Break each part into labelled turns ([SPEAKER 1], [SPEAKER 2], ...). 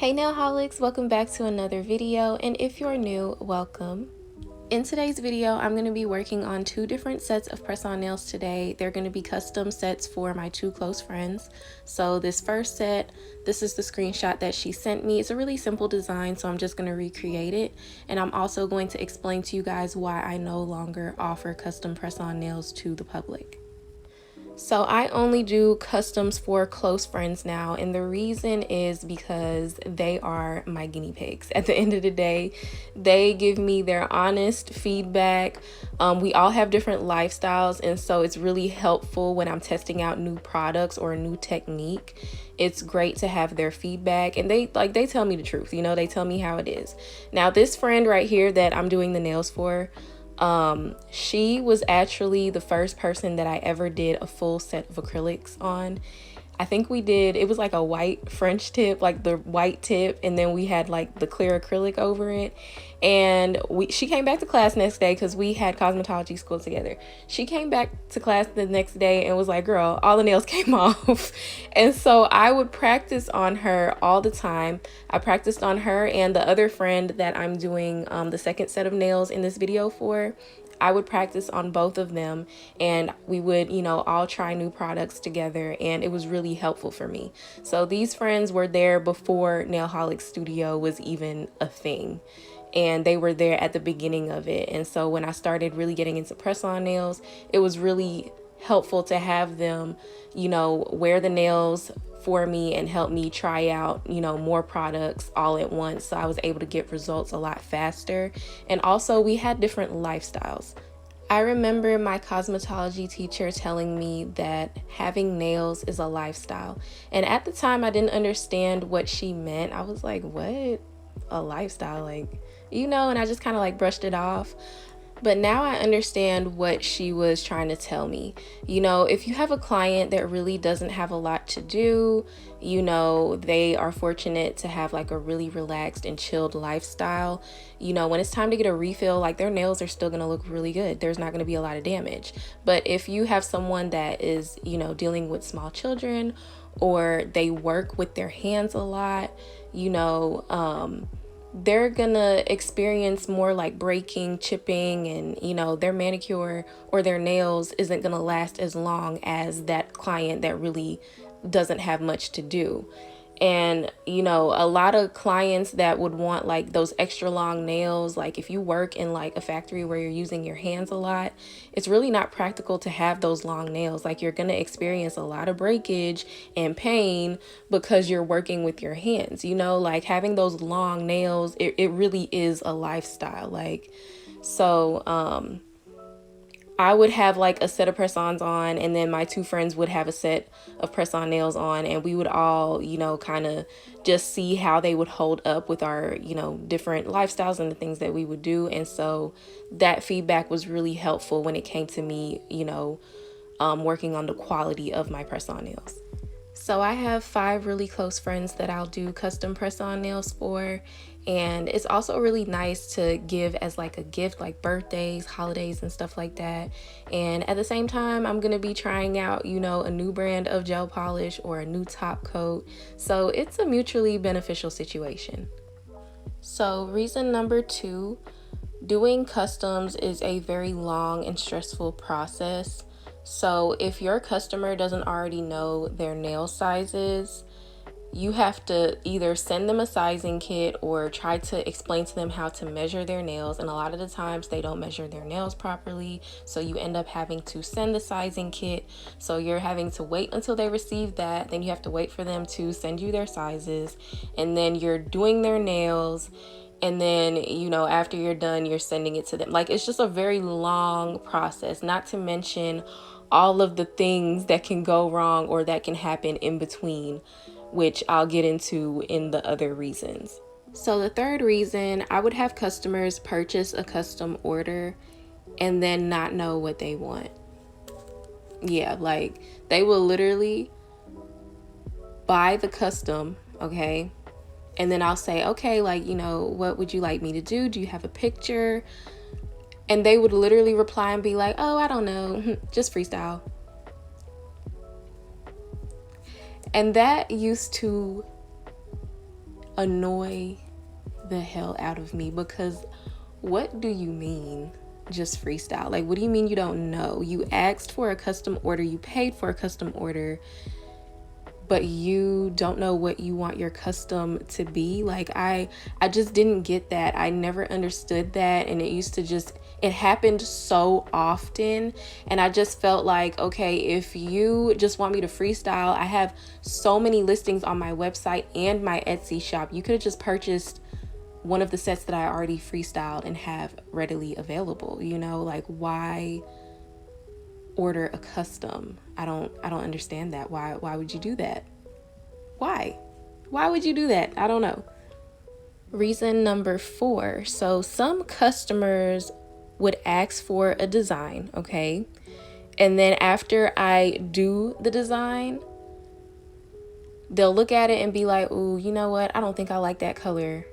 [SPEAKER 1] Hey Nailholics, welcome back to another video, and if you're new, welcome. In today's video, I'm going to be working on two different sets of press-on nails today. They're going to be custom sets for my two close friends. So this first set, this is the screenshot that she sent me. It's a really simple design, so I'm just going to recreate it. And I'm also going to explain to you guys why I no longer offer custom press-on nails to the public. So I only do customs for close friends now, and the reason is because they are my guinea pigs. At the end of the day, they give me their honest feedback. We all have different lifestyles, and so it's really helpful when I'm testing out new products or a new technique. It's great to have their feedback, and they tell me the truth, they tell me how it is. Now this friend right here that I'm doing the nails for, she was actually the first person that I ever did a full set of acrylics on. I think it was like a white French tip, like the white tip, and then we had like the clear acrylic over it. And she came back to class next day because we had cosmetology school together. She came back to class the next day and was like, girl, all the nails came off. And so I would practice on her all the time. I practiced on her and the other friend that I'm doing the second set of nails in this video for. I would practice on both of them, and we would, all try new products together, and it was really helpful for me. So these friends were there before Nailholics Studio was even a thing, and they were there at the beginning of it. And so when I started really getting into press-on nails, it was really helpful to have them, wear the nails for me and help me try out, more products all at once. So I was able to get results a lot faster. And also we had different lifestyles. I remember my cosmetology teacher telling me that having nails is a lifestyle. And at the time I didn't understand what she meant. I was like, what? A lifestyle? And I just kind of brushed it off. But now I understand what she was trying to tell me. If you have a client that really doesn't have a lot to do, they are fortunate to have a really relaxed and chilled lifestyle. When it's time to get a refill, their nails are still going to look really good. There's not going to be a lot of damage. But if you have someone that is, dealing with small children, or they work with their hands a lot, they're gonna experience more breaking, chipping, and their manicure or their nails isn't gonna last as long as that client that really doesn't have much to do. And a lot of clients that would want those extra long nails, if you work in a factory where you're using your hands a lot, it's really not practical to have those long nails. You're gonna experience a lot of breakage and pain because you're working with your hands. Having those long nails, it really is a lifestyle. I would have a set of press-ons on, and then my two friends would have a set of press-on nails on, and we would all, kind of just see how they would hold up with our, different lifestyles and the things that we would do. And so that feedback was really helpful when it came to me, working on the quality of my press-on nails. So I have 5 really close friends that I'll do custom press-on nails for, and it's also really nice to give as a gift, birthdays, holidays, and stuff like that. And at the same time, I'm gonna be trying out, a new brand of gel polish or a new top coat. So it's a mutually beneficial situation. So reason number 2, doing customs is a very long and stressful process. So if your customer doesn't already know their nail sizes, you have to either send them a sizing kit or try to explain to them how to measure their nails. And a lot of the times they don't measure their nails properly, so you end up having to send the sizing kit. So you're having to wait until they receive that. Then you have to wait for them to send you their sizes, and then you're doing their nails. And then, after you're done, you're sending it to them. It's just a very long process, not to mention all of the things that can go wrong or that can happen in between, which I'll get into in the other reasons. So the third reason, I would have customers purchase a custom order and then not know what they want. Yeah, they will literally buy the custom, okay? And then I'll say, okay, what would you like me to do? Do you have a picture? And they would literally reply and be like, oh, I don't know, just freestyle. And that used to annoy the hell out of me, because what do you mean just freestyle? Like, what do you mean you don't know? You asked for a custom order, you paid for a custom order, but you don't know what you want your custom to be. Like, I just didn't get that. I never understood that, and it happened so often, and I just felt like, okay, if you just want me to freestyle, I have so many listings on my website and my Etsy shop. You could have just purchased one of the sets that I already freestyled and have readily available, like, why order a custom? I don't understand that. Why would you do that? Why would you do that? I don't know. Reason number 4. So some customers would ask for a design, okay? And then after I do the design, they'll look at it and be like, "Ooh, you know what? I don't think I like that color.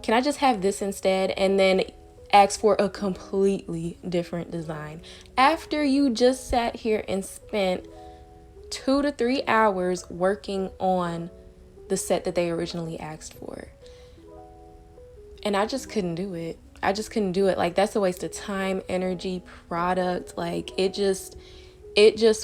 [SPEAKER 1] Can I just have this instead?" And then ask for a completely different design after you just sat here and spent 2 to 3 hours working on the set that they originally asked for. And I just couldn't do it. Like, that's a waste of time, energy, product. Like, it just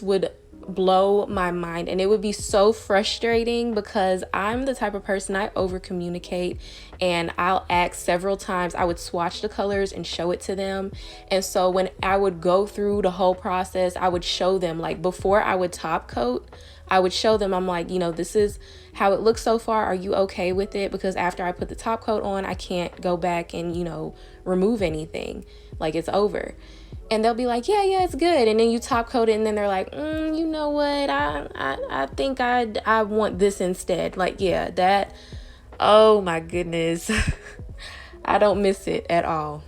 [SPEAKER 1] would blow my mind, and it would be so frustrating because I'm the type of person, I over communicate, and I'll ask several times. I would swatch the colors and show it to them, and so when I would go through the whole process, I would show them, like, before I would top coat, I would show them, I'm like, this is how it looks so far. Are you okay with it? Because after I put the top coat on, I can't go back and remove anything. Like, it's over. And they'll be like, yeah, it's good. And then you top coat it, and then they're like, you know what? I think I want this instead. Like, yeah, that, oh my goodness. I don't miss it at all.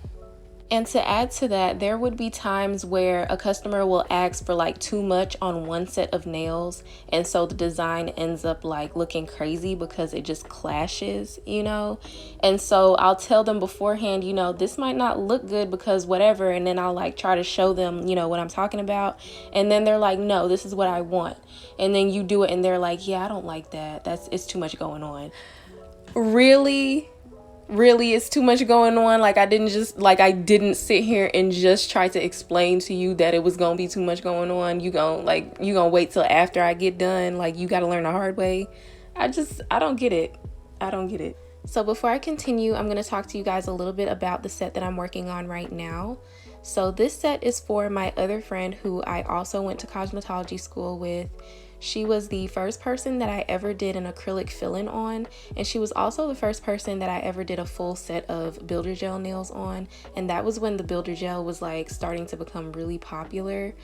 [SPEAKER 1] And to add to that, there would be times where a customer will ask for like too much on one set of nails, and so the design ends up like looking crazy because it just clashes, and so I'll tell them beforehand, this might not look good because whatever, and then I'll like try to show them, what I'm talking about, and then they're like, no, this is what I want, and then you do it and they're like, yeah, I don't like that, it's too much going on. Really, it's too much going on. Like, I didn't sit here and just try to explain to you that it was gonna be too much going on. You gonna wait till after I get done. Like, you gotta learn the hard way. I don't get it. So before I continue, I'm gonna talk to you guys a little bit about the set that I'm working on right now. So this set is for my other friend who I also went to cosmetology school with. She was the first person that I ever did an acrylic fill-in on, and she was also the first person that I ever did a full set of builder gel nails on, and that was when the builder gel was like starting to become really popular.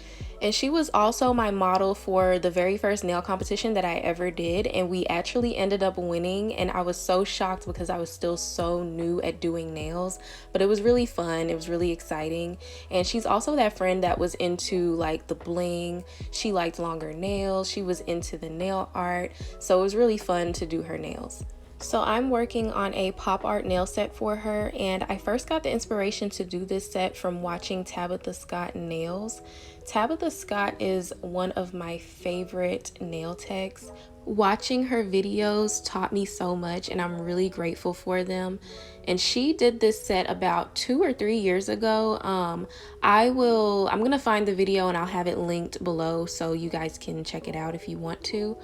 [SPEAKER 1] And she was also my model for the very first nail competition that I ever did, and we actually ended up winning, and I was so shocked because I was still so new at doing nails, but it was really fun, it was really exciting. And she's also that friend that was into like the bling, she liked longer nails, she was into the nail art, so it was really fun to do her nails. So I'm working on a pop art nail set for her, and I first got the inspiration to do this set from watching Tabitha Scott nails. Tabitha Scott is one of my favorite nail techs. Watching her videos taught me so much, and I'm really grateful for them. And she did this set about 2 or 3 years ago. I'm gonna find the video and I'll have it linked below so you guys can check it out if you want to.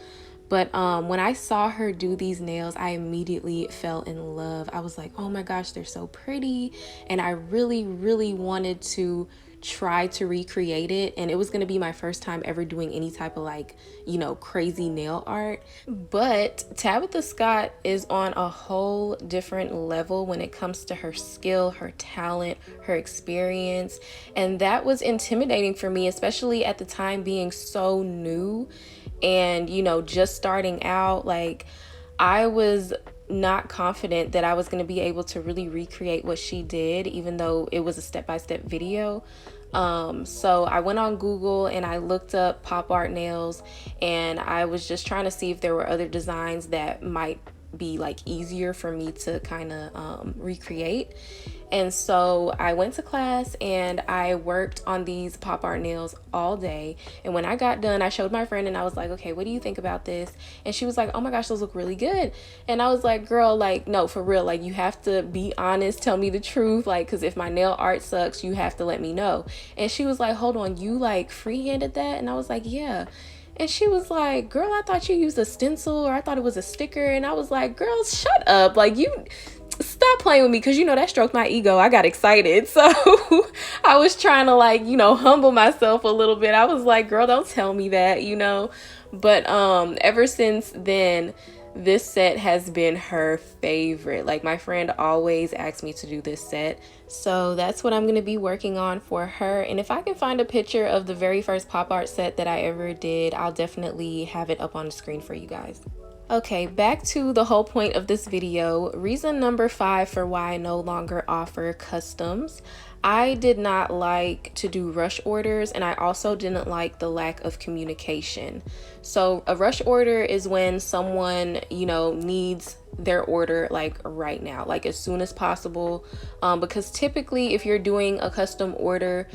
[SPEAKER 1] But when I saw her do these nails, I immediately fell in love. I was like, oh my gosh, they're so pretty. And I really, really wanted to try to recreate it, and it was going to be my first time ever doing any type of like, crazy nail art. But Tabitha Scott is on a whole different level when it comes to her skill, her talent, her experience, and that was intimidating for me, especially at the time being so new and just starting out. Like, I was not confident that I was going to be able to really recreate what she did, even though it was a step-by-step video. So I went on Google and I looked up pop art nails, and I was just trying to see if there were other designs that might be like easier for me to kind of recreate. And so I went to class and I worked on these pop art nails all day. And when I got done, I showed my friend and I was like, okay, what do you think about this? And she was like, oh my gosh, those look really good. And I was like, girl, like, no, for real, like, you have to be honest, tell me the truth, like, because if my nail art sucks, you have to let me know. And she was like, hold on, you like freehanded that? And I was like, yeah. And she was like, girl, I thought you used a stencil, or I thought it was a sticker. And I was like, girl, shut up. Like, you stop playing with me, because, you know, that stroked my ego. I got excited. So I was trying to, like, you know, humble myself a little bit. I was like, girl, don't tell me that, you know. But ever since then, this set has been her favorite. Like, my friend always asks me to do this set. So that's what I'm going to be working on for her. And if I can find a picture of the very first pop art set that I ever did, I'll definitely have it up on the screen for you guys. Okay, back to the whole point of this video. Reason number 5 for why I no longer offer customs. I did not like to do rush orders, and I also didn't like the lack of communication. So a rush order is when someone, you know, needs their order like right now, like as soon as possible. Because typically if you're doing a custom order,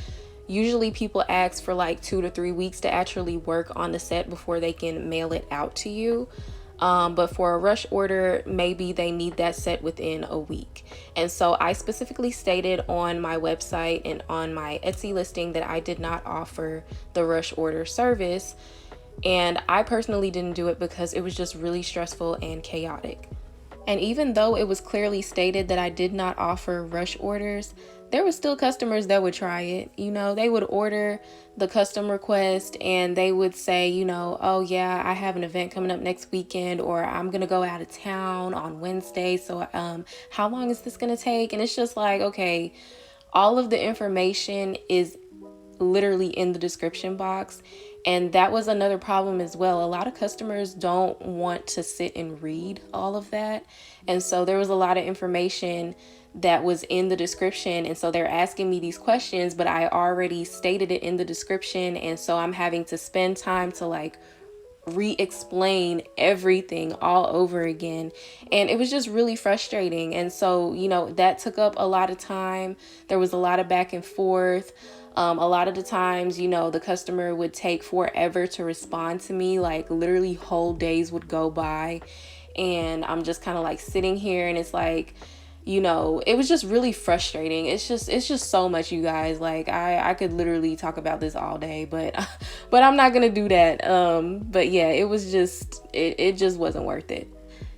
[SPEAKER 1] usually people ask for like 2 to 3 weeks to actually work on the set before they can mail it out to you. But for a rush order, maybe they need that set within a week. And so I specifically stated on my website and on my Etsy listing that I did not offer the rush order service. And I personally didn't do it because it was just really stressful and chaotic. And even though it was clearly stated that I did not offer rush orders, there were still customers that would try it. You know, they would order the custom request and they would say, you know, oh yeah, I have an event coming up next weekend, or I'm gonna go out of town on Wednesday, so how long is this gonna take? And it's just like, okay, all of the information is literally in the description box. And that was another problem as well. A lot of customers don't want to sit and read all of that. And so there was a lot of information that was in the description. And so they're asking me these questions, but I already stated it in the description. And so I'm having to spend time to like re-explain everything all over again. And it was just really frustrating. And so, you know, that took up a lot of time. There was a lot of back and forth. A lot of the times, you know, the customer would take forever to respond to me, like literally whole days would go by and I'm just kind of like sitting here and it's like, you know, it was just really frustrating. It's just so much, you guys. Like I could literally talk about this all day, but I'm not gonna do that. But yeah, it was just, it just wasn't worth it.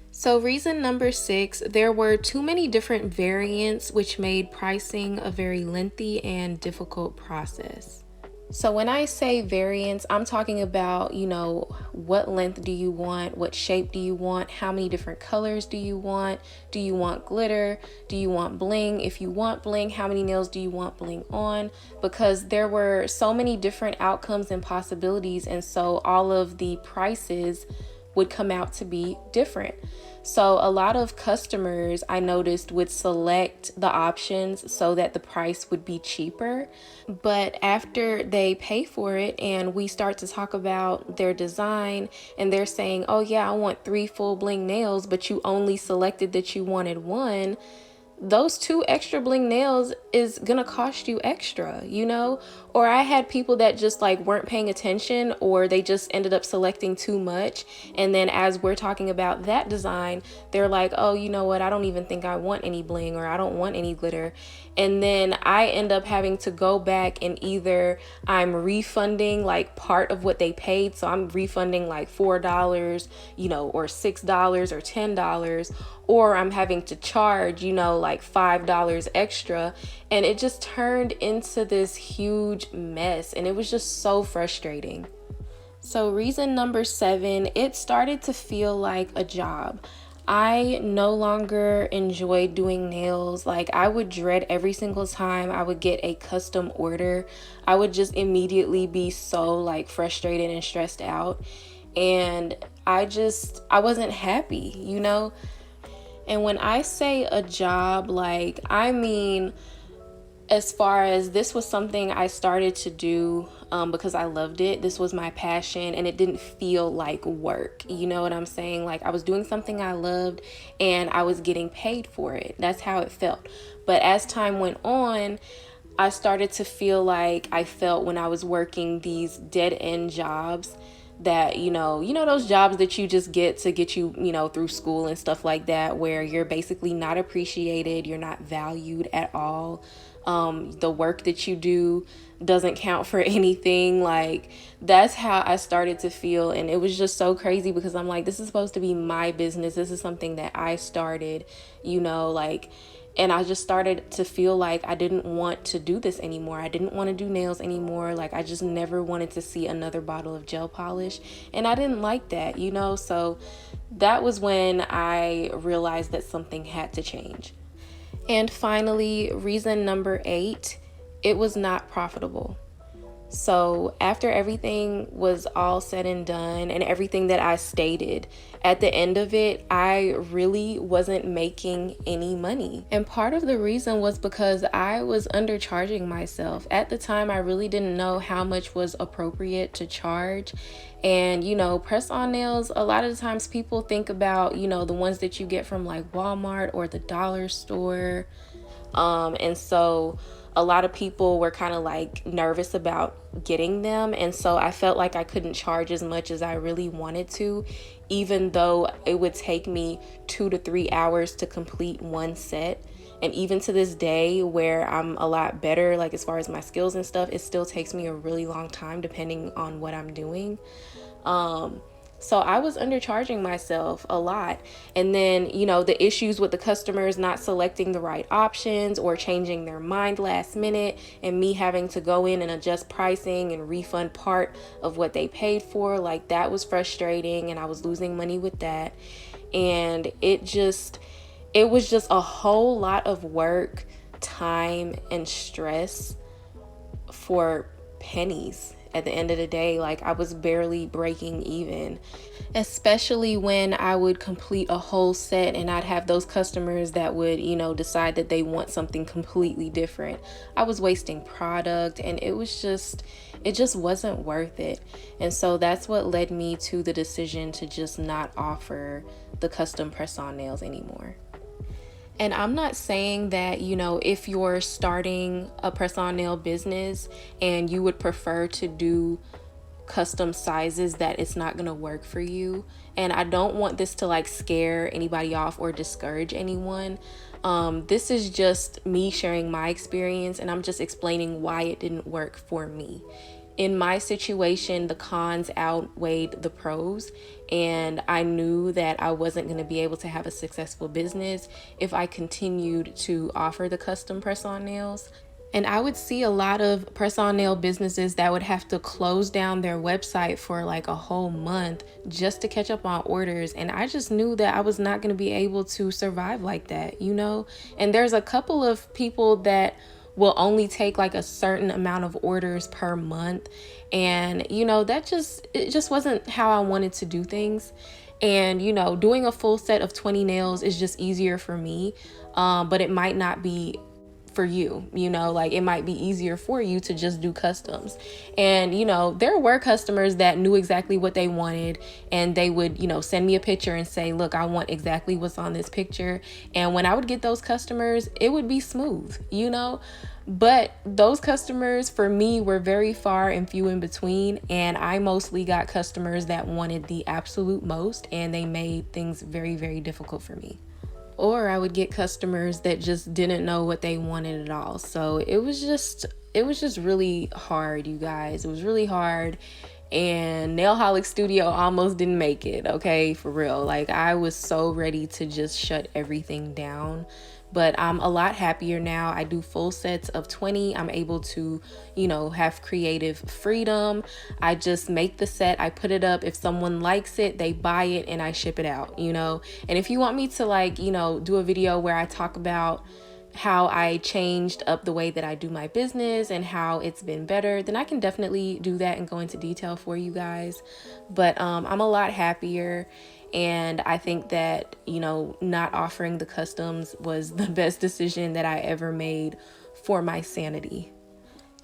[SPEAKER 1] So reason number 6, there were too many different variants, which made pricing a very lengthy and difficult process. So when I say variants, I'm talking about, you know, what length do you want? What shape do you want? How many different colors do you want? Do you want glitter? Do you want bling? If you want bling, how many nails do you want bling on? Because there were so many different outcomes and possibilities, and so all of the prices would come out to be different. So a lot of customers, I noticed, would select the options so that the price would be cheaper. But after they pay for it and we start to talk about their design and they're saying, oh yeah, I want 3 full bling nails, but you only selected that you wanted 1, those 2 extra bling nails is gonna cost you extra, you know? Or I had people that just like weren't paying attention, or they just ended up selecting too much. And then as we're talking about that design, they're like, oh, you know what? I don't even think I want any bling, or I don't want any glitter. And then I end up having to go back and either I'm refunding like part of what they paid. So I'm refunding like $4, you know, or $6 or $10, or I'm having to charge, you know, like $5 extra. And it just turned into this huge mess, and it was just so frustrating. So reason number 7, it started to feel like a job. I no longer enjoy doing nails. Like I would dread every single time I would get a custom order. I would just immediately be so like frustrated and stressed out. And I wasn't happy, you know? And when I say a job, like, I mean, As far as this was something I started to do because I loved it. This was my passion and it didn't feel like work. You know what I'm saying? Like I was doing something I loved and I was getting paid for it. That's how it felt. But as time went on, I started to feel like I felt when I was working these dead end jobs that, those jobs that you just get to get you, through school and stuff like that, where you're basically not appreciated, you're not valued at all. The work that you do doesn't count for anything. Like that's how I started to feel. And it was just so crazy because I'm like, this is supposed to be my business. This is something that I started, and I just started to feel like I didn't want to do this anymore. I didn't want to do nails anymore. Like I just never wanted to see another bottle of gel polish. And I didn't like that, So that was when I realized that something had to change. And finally, reason number 8, it was not profitable. So after everything was all said and done and everything that I stated, at the end of it, I really wasn't making any money. And part of the reason was because I was undercharging myself. At the time, I really didn't know how much was appropriate to charge. And, press-on nails, a lot of the times people think about, the ones that you get from like Walmart or the dollar store. And so a lot of people were kind of like nervous about getting them. And so I felt like I couldn't charge as much as I really wanted to, even though it would take me 2 to 3 hours to complete one set. And even to this day, where I'm a lot better, like as far as my skills and stuff, it still takes me a really long time depending on what I'm doing. So I was undercharging myself a lot. And then, the issues with the customers not selecting the right options or changing their mind last minute, and me having to go in and adjust pricing and refund part of what they paid for, like that was frustrating, and I was losing money with that. And it was just a whole lot of work, time, and stress for pennies. At the end of the day, like I was barely breaking even, especially when I would complete a whole set and I'd have those customers that would, decide that they want something completely different. I was wasting product and it just wasn't worth it. And so that's what led me to the decision to just not offer the custom press-on nails anymore. And I'm not saying that, if you're starting a press-on nail business and you would prefer to do custom sizes, that it's not going to work for you. And I don't want this to like scare anybody off or discourage anyone. This is just me sharing my experience, and I'm just explaining why it didn't work for me. In my situation, the cons outweighed the pros, and I knew that I wasn't going to be able to have a successful business if I continued to offer the custom press-on nails. And I would see a lot of press-on nail businesses that would have to close down their website for like a whole month just to catch up on orders. And I just knew that I was not going to be able to survive like that, And there's a couple of people that will only take like a certain amount of orders per month. And, it just wasn't how I wanted to do things. And, doing a full set of 20 nails is just easier for me. But it might not be for you, like it might be easier for you to just do customs. And, there were customers that knew exactly what they wanted, and they would, send me a picture and say, look, I want exactly what's on this picture. And when I would get those customers, it would be smooth, but those customers for me were very far and few in between. And I mostly got customers that wanted the absolute most, and they made things very, very difficult for me. Or I would get customers that just didn't know what they wanted at all. So it was just really hard, you guys. It was really hard. And Nailholic Studio almost didn't make it, okay? For real. Like I was so ready to just shut everything down. But I'm a lot happier now. I do full sets of 20. I'm able to, have creative freedom. I just make the set, I put it up. If someone likes it, they buy it, and I ship it out, And if you want me to do a video where I talk about how I changed up the way that I do my business and how it's been better, then I can definitely do that and go into detail for you guys. But I'm a lot happier. And I think that, not offering the customs was the best decision that I ever made for my sanity.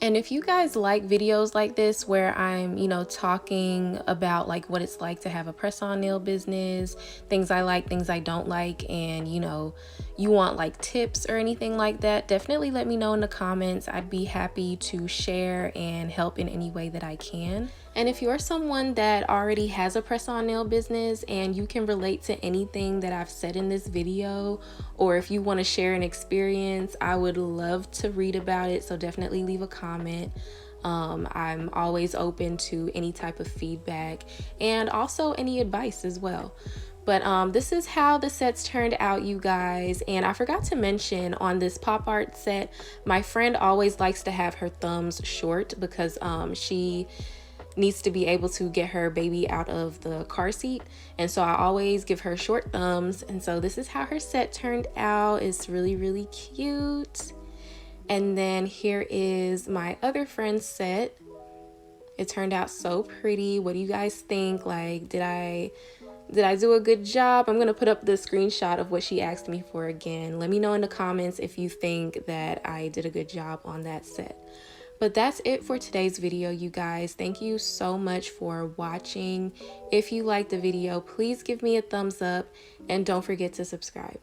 [SPEAKER 1] And if you guys like videos like this where I'm, talking about like what it's like to have a press-on nail business, things I like, things I don't like, and you want like tips or anything like that, definitely let me know in the comments. I'd be happy to share and help in any way that I can. And if you're someone that already has a press-on nail business and you can relate to anything that I've said in this video, or if you want to share an experience, I would love to read about it. So definitely leave a comment. I'm always open to any type of feedback and also any advice as well. But this is how the sets turned out, you guys. And I forgot to mention, on this pop art set, my friend always likes to have her thumbs short because she needs to be able to get her baby out of the car seat, and so I always give her short thumbs. And so this is how her set turned out. It's really, really cute. And then here is my other friend's set. It turned out so pretty. What do you guys think? Like, did I do a good job? I'm gonna put up the screenshot of what she asked me for again. Let me know in the comments if you think that I did a good job on that set. But that's it for today's video, you guys. Thank you so much for watching. If you liked the video, please give me a thumbs up and don't forget to subscribe.